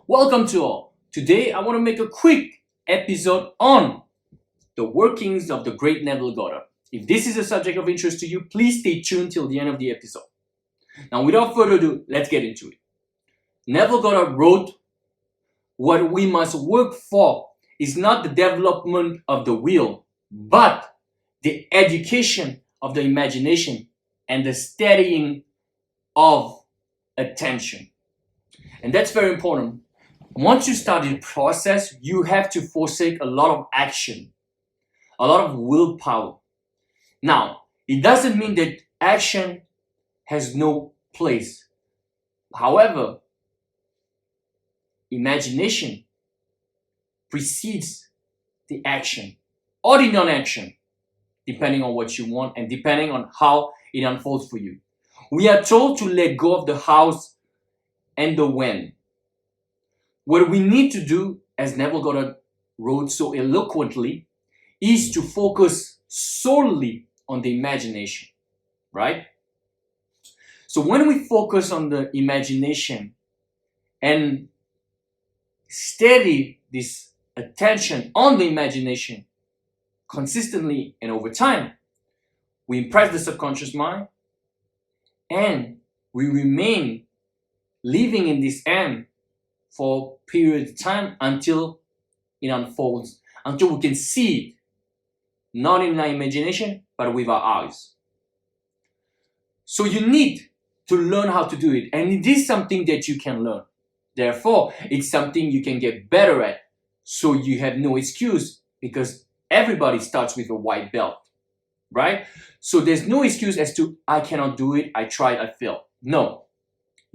Welcome to all. Today I want to make a quick episode on the workings of the great Neville Goddard. If this is a subject of interest to you, please stay tuned till the end of the episode. Now, without further ado, let's get into it. Neville Goddard wrote, "What we must work for is not the development of the will, but the education of the imagination and the steadying of attention." And that's very important. Once you start the process, you have to forsake a lot of action, a lot of willpower. Now, it doesn't mean that action has no place. However, imagination precedes the action or the non-action, depending on what you want and depending on how it unfolds for you. We are told to let go of the hows and the when. What we need to do, as Neville Goddard wrote so eloquently, is to focus solely on the imagination, right? So when we focus on the imagination and steady this attention on the imagination consistently and over time, we impress the subconscious mind and we remain living in this end for a period of time until it unfolds, until we can see it, not in our imagination, but with our eyes. So you need to learn how to do it, and it is something that you can learn. Therefore, it's something you can get better at, so you have no excuse, because everybody starts with a white belt, right? So there's no excuse as to, I cannot do it, I tried, I failed. No.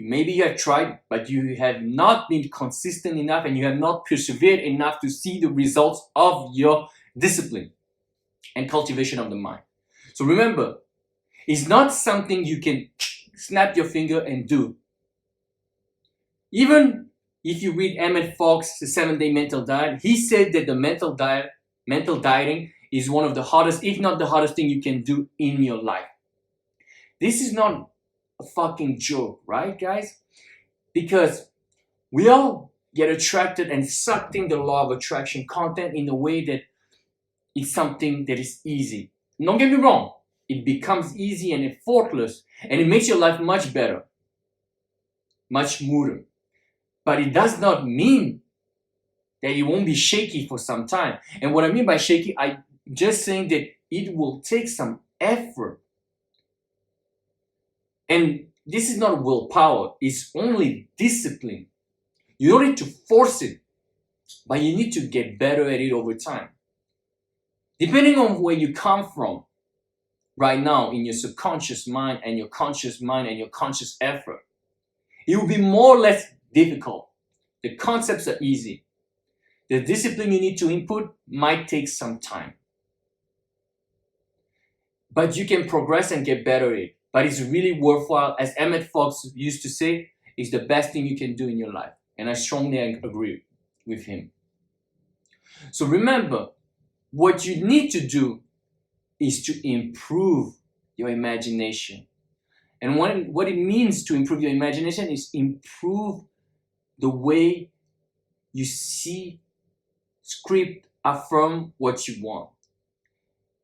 Maybe you have tried, but you have not been consistent enough and you have not persevered enough to see the results of your discipline and cultivation of the mind. So remember, it's not something you can snap your finger and do. Even if you read Emmett Fox, The 7-Day Mental Diet, he said that the mental dieting is one of the hardest, if not the hardest thing you can do in your life. This is not a fucking joke, right, guys? Because we all get attracted and sucked in the law of attraction content in a way that it's something that is easy. Don't get me wrong, it becomes easy and effortless, and it makes your life much better, much smoother. But it does not mean that it won't be shaky for some time. And what I mean by shaky, I'm just saying that it will take some effort. And this is not willpower, it's only discipline. You don't need to force it, but you need to get better at it over time. Depending on where you come from right now in your subconscious mind and your conscious mind and your conscious effort, it will be more or less difficult. The concepts are easy. The discipline you need to input might take some time. But you can progress and get better at it. But it's really worthwhile. As Emmett Fox used to say, it's the best thing you can do in your life. And I strongly agree with him. So remember, what you need to do is to improve your imagination. And what it means to improve your imagination is improve the way you see, script, affirm what you want.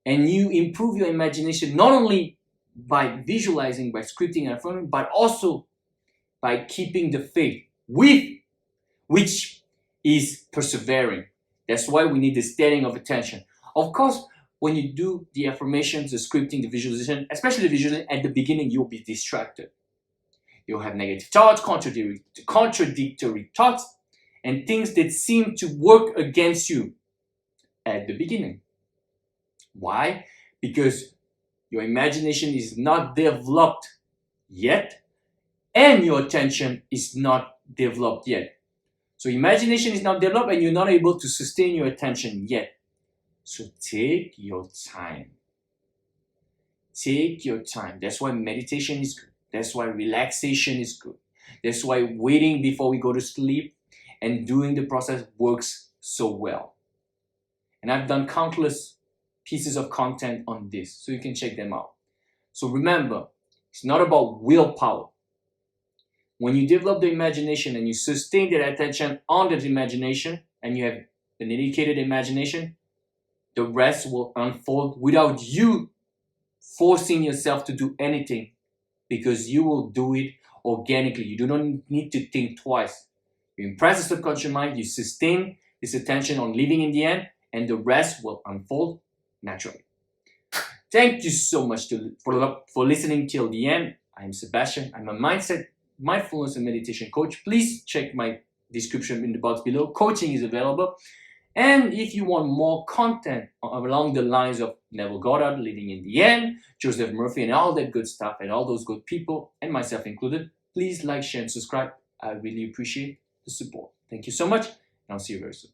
And you improve your imagination not only by visualizing, by scripting and affirming, but also by keeping the faith, which is persevering. That's why we need the steadying of attention. Of course, when you do the affirmations, the scripting, the visualization, especially the visualization, at the beginning, you'll be distracted. You'll have negative thoughts, contradictory thoughts, and things that seem to work against you at the beginning. Why? Because your imagination is not developed yet, and your attention is not developed yet. So imagination is not developed and you're not able to sustain your attention yet. So take your time. Take your time. That's why meditation is good. That's why relaxation is good. That's why waiting before we go to sleep and doing the process works so well. And I've done countless pieces of content on this, so you can check them out. So remember, it's not about willpower. When you develop the imagination and you sustain that attention on that imagination, and you have an educated imagination, the rest will unfold without you forcing yourself to do anything, because you will do it organically. You do not need to think twice. You impress the subconscious mind, you sustain this attention on living in the end, and the rest will unfold naturally. Thank you so much for listening till the end. I'm Sebastian. I'm a mindset, mindfulness, and meditation coach. Please check my description in the box below. Coaching is available. And if you want more content along the lines of Neville Goddard, Living in the End, Joseph Murphy, and all that good stuff, and all those good people, and myself included, please like, share, and subscribe. I really appreciate the support. Thank you so much, and I'll see you very soon.